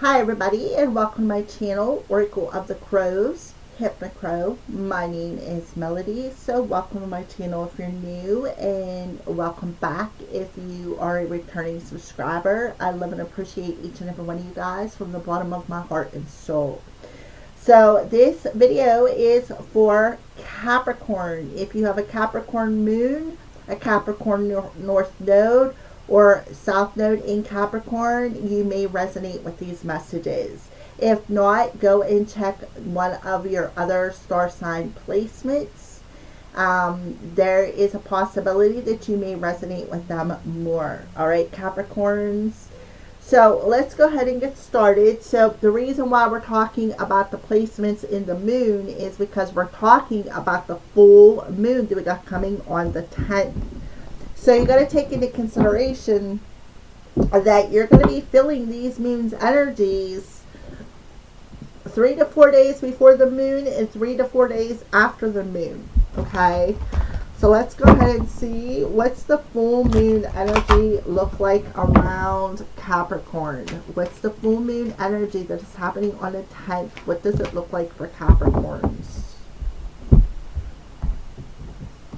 Hi everybody, and welcome to my channel, Oracle of the Crows, Hypnocrow. My name is Melody, so welcome to my channel if you're new, and welcome back if you are a returning subscriber. I love and appreciate each and every one of you guys from the bottom of my heart and soul. So this video is for Capricorn. If you have a Capricorn moon, a Capricorn north node, or south node in Capricorn, you may resonate with these messages. If not, go and check one of your other star sign placements. There is a possibility that you may resonate with them more. All right, Capricorns. So let's go ahead and get started. So the reason why we're talking about the placements in the moon is because we're talking about the full moon that we got coming on the 10th. So you got to take into consideration that you're going to be feeling these moon's energies 3 to 4 days before the moon and 3 to 4 days after the moon. Okay, so let's go ahead and see what's the full moon energy look like around Capricorn. What's the full moon energy that is happening on the 10th? What does it look like for Capricorns?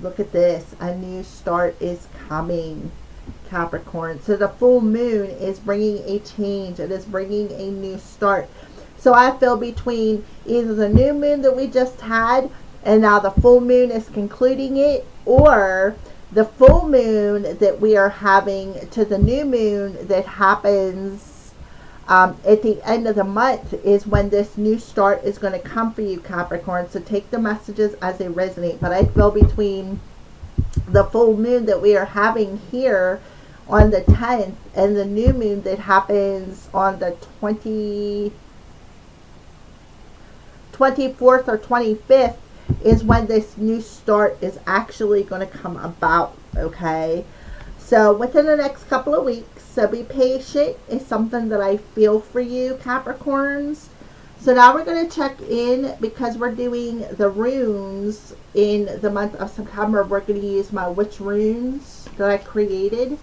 Look at this. A new start is coming, Capricorn. So the full moon is bringing a change. It is bringing a new start. So I feel between either the new moon that we just had and now the full moon is concluding it, or the full moon that we are having to the new moon that happens at the end of the month is when this new start is going to come for you, Capricorn. So take the messages as they resonate. But I feel between the full moon that we are having here on the 10th and the new moon that happens on the 24th or 25th is when this new start is actually going to come about. Okay, so within the next couple of weeks. So be patient is something that I feel for you, Capricorns. So now we're going to check in because we're doing the runes in the month of September. We're going to use my witch runes that I created.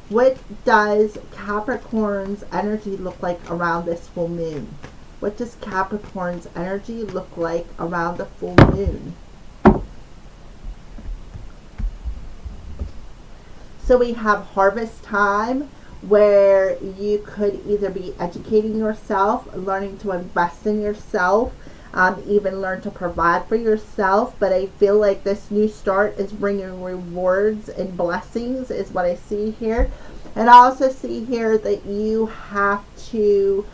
What does Capricorn's energy look like around this full moon? What does Capricorn's energy look like around the full moon? So we have harvest time, where you could either be educating yourself, learning to invest in yourself, even learn to provide for yourself. But I feel like this new start is bringing rewards and blessings is what I see here. And I also see here that you have to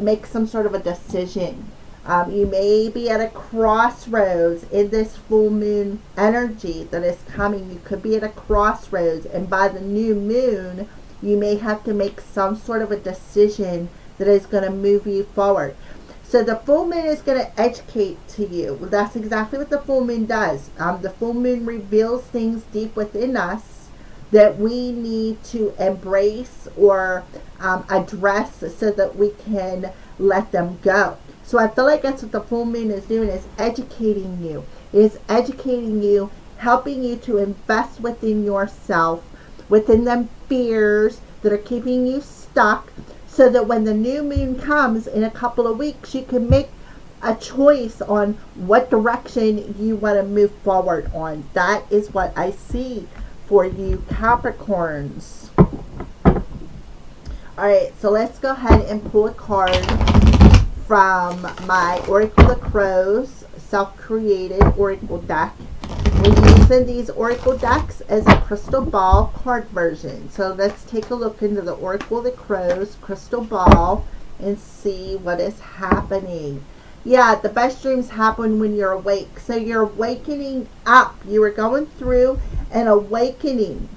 make some sort of a decision. You may be at a crossroads in this full moon energy that is coming. You could be at a crossroads, and by the new moon you may have to make some sort of a decision that is going to move you forward. So the full moon is going to educate to you. That's exactly what the full moon does. The full moon reveals things deep within us that we need to embrace or address so that we can let them go. So I feel like that's what the full moon is doing, is educating you. It is educating you, helping you to invest within yourself, within them fears that are keeping you stuck, so that when the new moon comes in a couple of weeks, you can make a choice on what direction you want to move forward on. That is what I see for you, Capricorns. Alright, so let's go ahead and pull a card from my Oracle of the Crows self-created Oracle deck. We're using these Oracle decks as a crystal ball card version. So let's take a look into the Oracle of the Crows crystal ball and see what is happening. Yeah, the best dreams happen when you're awake. So you're awakening up. You are going through an awakening,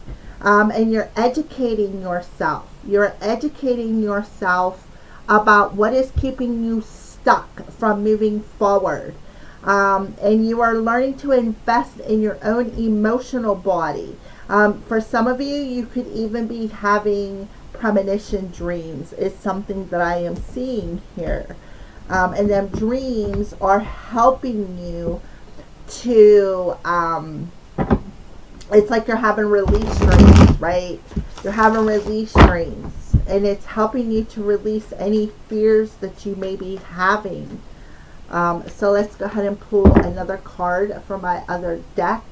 and you're educating yourself. You're educating yourself about what is keeping you stuck from moving forward. And you are learning to invest in your own emotional body. For some of you, you could even be having premonition dreams is something that I am seeing here. And them dreams are helping you to, it's like you're having release dreams, right? You're having release dreams. and it's helping you to release any fears that you may be having. So let's go ahead and pull another card from my other deck.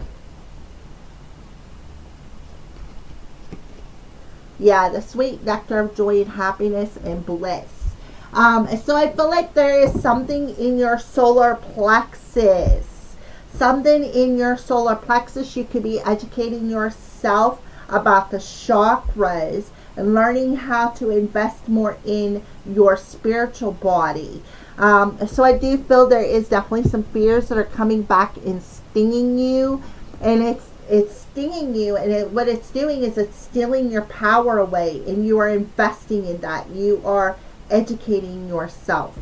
Yeah, the sweet nectar of joy and happiness and bliss. So I feel like there is something in your solar plexus. Something in your solar plexus. You could be educating yourself about the chakras and learning how to invest more in your spiritual body. So I do feel there is definitely some fears that are coming back and stinging you, and it's stinging you, and what it's doing is it's stealing your power away, and you are investing in that. You are educating yourself,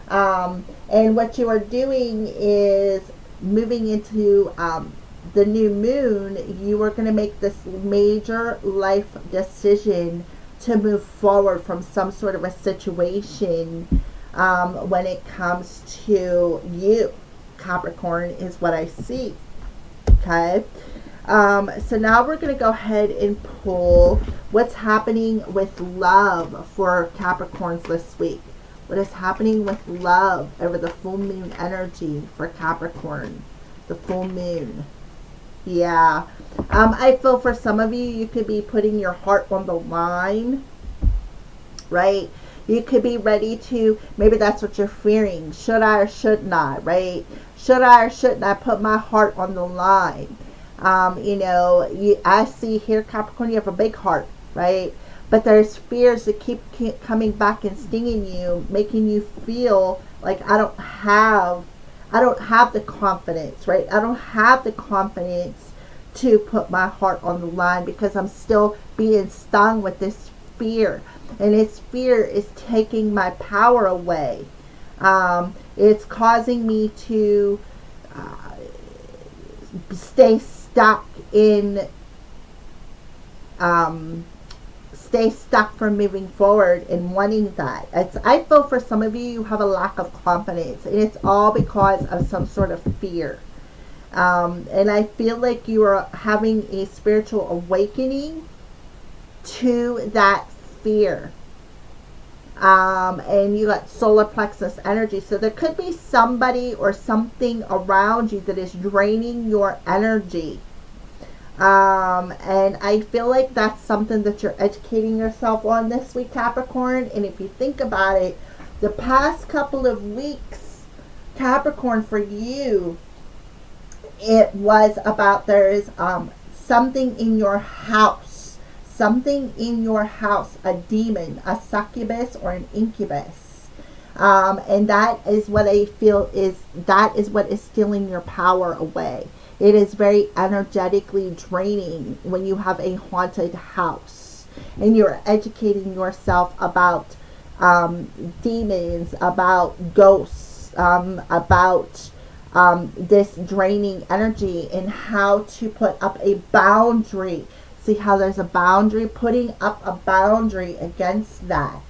and what you are doing is moving into the new moon. You are going to make this major life decision to move forward from some sort of a situation when it comes to you. Capricorn is what I see. Okay. So now we're going to go ahead and pull what's happening with love for Capricorns this week. What is happening with love over the full moon energy for Capricorn? The full moon. Yeah. I feel for some of you, you could be putting your heart on the line, right? You could be ready to, maybe that's what you're fearing. Should I or shouldn't I, right? Should I or shouldn't I put my heart on the line? I see here, Capricorn, you have a big heart, right? But there's fears that keep coming back and stinging you, making you feel like I don't have the confidence, right? I don't have the confidence to put my heart on the line because I'm still being stung with this fear. And this fear is taking my power away. It's causing me to stay stuck from moving forward and wanting that. I feel for some of you, you have a lack of confidence, and it's all because of some sort of fear. And I feel like you are having a spiritual awakening to that fear. And you got solar plexus energy. So there could be somebody or something around you that is draining your energy. And I feel like that's something that you're educating yourself on this week, Capricorn. And if you think about it, the past couple of weeks, Capricorn, for you, it was about there is something in your house. Something in your house, a demon, a succubus, or an incubus. And that is what I feel is what is stealing your power away. It is very energetically draining when you have a haunted house and you're educating yourself about demons, about ghosts, about this draining energy, and how to put up a boundary. See how there's a boundary, putting up a boundary against that.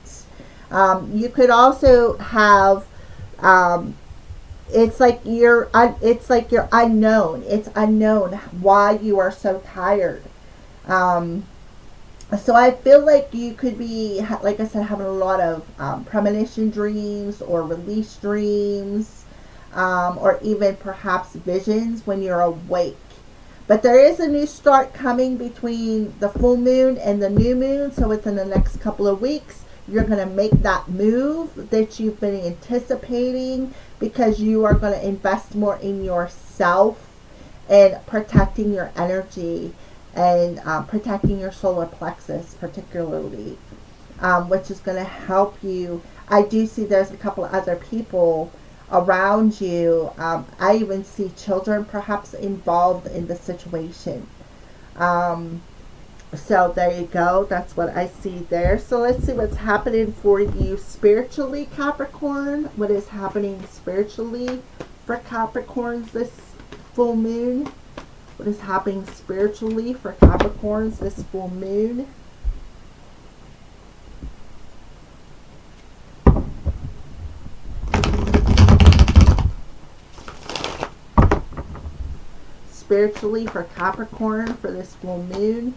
You could also have, it's like you're unknown. It's unknown why you are so tired. So I feel like you could be, like I said, having a lot of premonition dreams or release dreams, or even perhaps visions when you're awake. But there is a new start coming between the full moon and the new moon. So within the next couple of weeks, you're going to make that move that you've been anticipating, because you are going to invest more in yourself and protecting your energy and protecting your solar plexus particularly, which is going to help you. I do see there's a couple of other people around you. I even see children perhaps involved in the situation. So there you go. That's what I see there. So let's see what's happening for you spiritually, Capricorn. What is happening spiritually for Capricorns this full moon? What is happening spiritually for Capricorns this full moon? Spiritually for Capricorn for this full moon.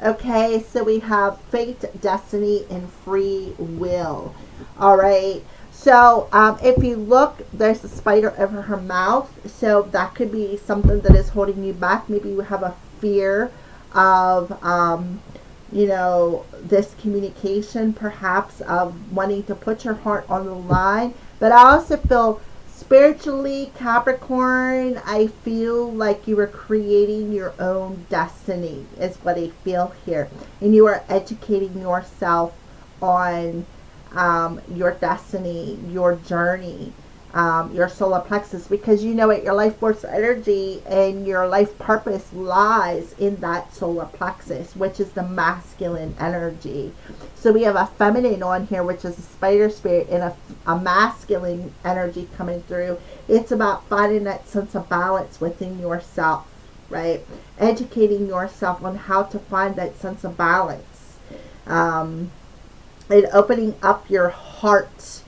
Okay, so we have fate, destiny, and free will. All right. So if you look, there's a spider over her mouth. So that could be something that is holding you back. Maybe you have a fear of, this communication, perhaps of wanting to put your heart on the line. But I also feel spiritually, Capricorn, I feel like you are creating your own destiny, is what I feel here. And you are educating yourself on your destiny, your journey, your solar plexus, because you know it, your life force energy and your life purpose lies in that solar plexus, which is the masculine energy. So we have a feminine on here, which is a spider spirit, and a masculine energy coming through. It's about finding that sense of balance within yourself, right? Educating yourself on how to find that sense of balance. And opening up your heart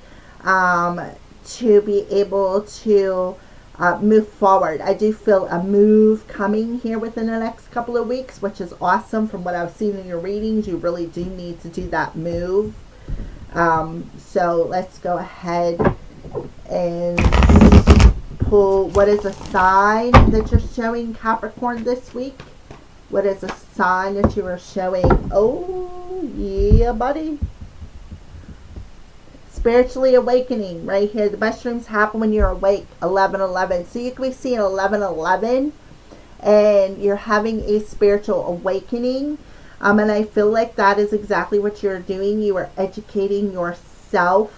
to be able to move forward. I do feel a move coming here within the next couple of weeks, which is awesome. From what I've seen in your readings, you really do need to do that move. So let's go ahead and pull, what is a sign that you're showing, Capricorn, this week? What is a sign that you are showing? Oh, yeah, buddy. Spiritually awakening, right here. The best dreams happen when you're awake. 11:11. So you can be seeing 11:11, and you're having a spiritual awakening. And I feel like that is exactly what you're doing. You are educating yourself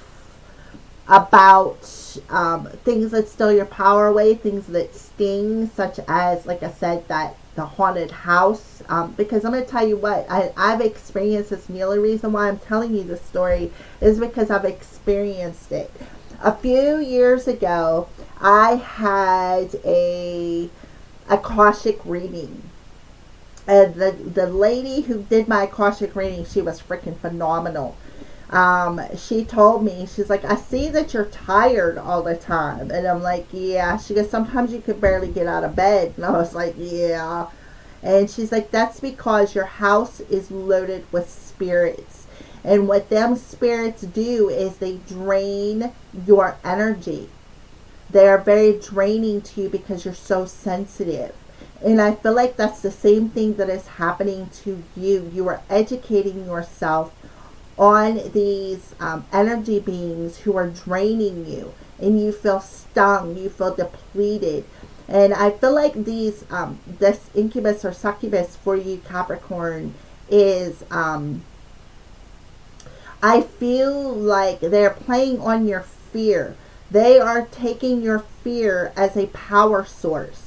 about things that steal your power away, things that sting, such as, like I said, that the haunted house. Because I'm going to tell you what, I've experienced this. And the only reason why I'm telling you this story is because I've experienced it. A few years ago, I had a Akashic reading. And the lady who did my Akashic reading, she was freaking phenomenal. She told me, she's like, I see that you're tired all the time. And I'm like, yeah. She goes, sometimes you could barely get out of bed. And I was like, yeah. And she's like, that's because your house is loaded with spirits. And what them spirits do is they drain your energy. They are very draining to you because you're so sensitive. And I feel like that's the same thing that is happening to you. You are educating yourself on these energy beings who are draining you, and you feel stung, you feel depleted. And I feel like these this incubus or succubus for you, Capricorn, is I feel like they're playing on your fear. They are taking your fear as a power source.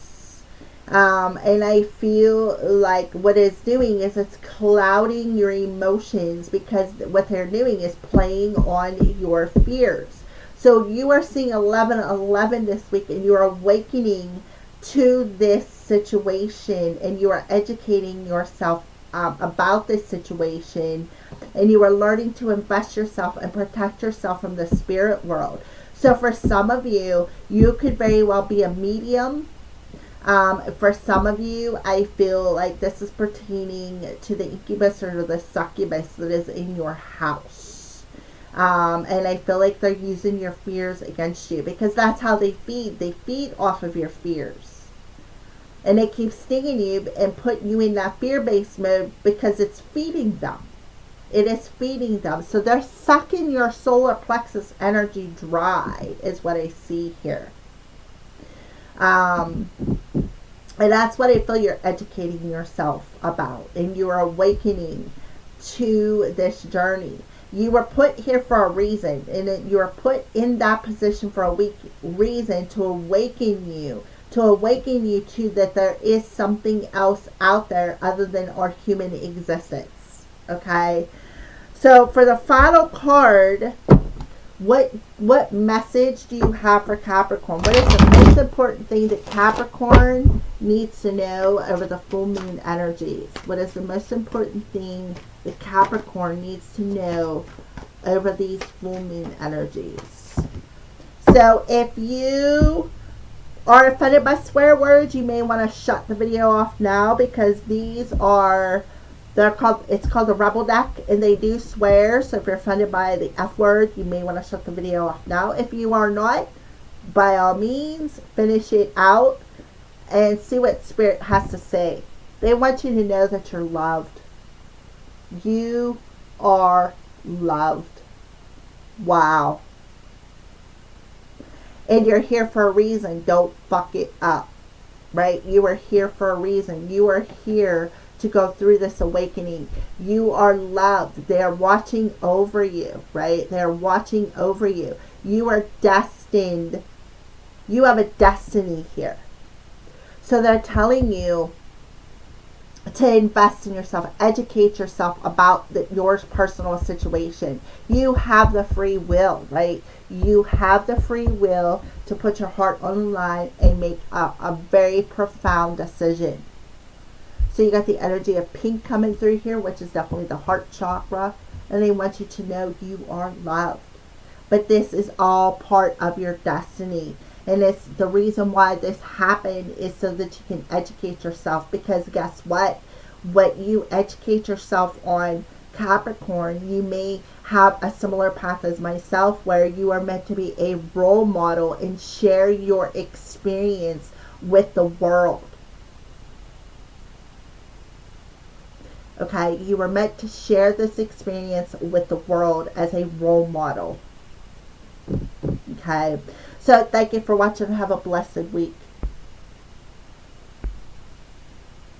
And I feel like what it's doing is it's clouding your emotions, because what they're doing is playing on your fears. So you are seeing 11:11 this week, and you are awakening to this situation, and you are educating yourself about this situation, and you are learning to invest yourself and protect yourself from the spirit world. So for some of you, you could very well be a medium. For some of you, I feel like this is pertaining to the incubus or the succubus that is in your house. And I feel like they're using your fears against you, because that's how they feed. They feed off of your fears. And they keep stinging you and putting you in that fear-based mode because it's feeding them. It is feeding them. So they're sucking your solar plexus energy dry, is what I see here. And that's what I feel you're educating yourself about, and you're awakening to this journey. You were put here for a reason, and you were put in that position for a reason to awaken you to that there is something else out there other than our human existence. Okay, so for the final card, what message do you have for Capricorn? What is the most important thing that Capricorn needs to know over the full moon energies? What is the most important thing that Capricorn needs to know over these full moon energies? So if you are offended by swear words, you may want to shut the video off now, because these are It's called the Rebel deck, and they do swear. So if you're offended by the F word, you may want to shut the video off now. If you are not, by all means, finish it out and see what Spirit has to say. They want you to know that you're loved. You are loved. Wow. And you're here for a reason. Don't fuck it up. Right? You are here for a reason. You are here to go through this awakening. You are loved. They are watching over you. Right? They are watching over you. You are destined. You have a destiny here. So they're telling you to invest in yourself, educate yourself about your personal situation. You have the free will, right? You have the free will to put your heart on the line and make a very profound decision. So you got the energy of pink coming through here, which is definitely the heart chakra. And they want you to know you are loved. But this is all part of your destiny. And it's the reason why this happened is so that you can educate yourself. Because guess what? What you educate yourself on, Capricorn, you may have a similar path as myself, where you are meant to be a role model and share your experience with the world. Okay, you were meant to share this experience with the world as a role model. Okay, so thank you for watching. Have a blessed week.